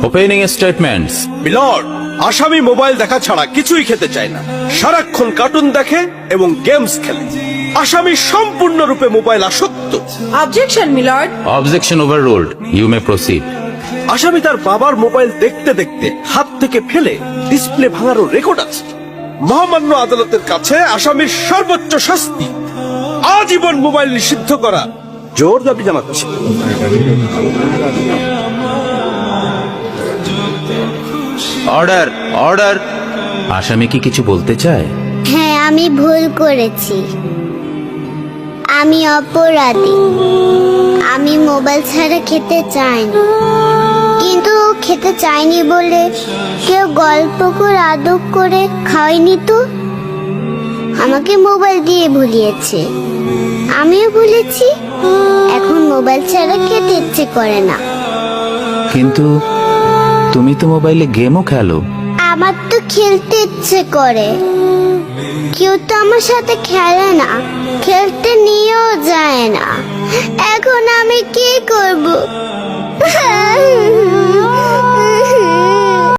Opening statements. Milord, আসামি mobile দেখা ছাড়া কিছুই খেতে চায় না, সারাক্ষণ কার্টুন দেখে এবং গেমস খেলে। আসামি সম্পূর্ণরূপে মোবাইল আসক্ত। Objection milord. Objection overruled, you may proceed. আসামি তার বাবার মোবাইল দেখতে দেখতে হাত থেকে ফেলে ডিসপ্লে ভাঙারও রেকর্ড আছে। মহামান্য আদালতের কাছে আসামির সর্বোচ্চ শাস্তি আজীবন মোবাইল নিষিদ্ধ করা জোর দাবি জানাচ্ছে। Order, order. আসামি কি কিছু বলতে চায়? হ্যাঁ, আমি ভুল করেছি। আমি অপরাধী। আমি মোবাইল ছাড়া খেতে চাইনি, কিন্তু খেতে চাইনি বলে কেউ গল্প করে আদর করে খাওয়াইনি তো। আমাকে মোবাইল দিয়ে ভুলিয়েছে, আমিও ভুলেছি। এখন মোবাইল ছাড়া খেতে ইচ্ছে করে না। কিন্তু তুমি তো মোবাইলে গেমও খেলো। আমার তো খেলতে ইচ্ছে করে, কেউ তো আমার সাথে খেলে না, খেলতে নিয়েও যায় না। এখন আমি কি করব?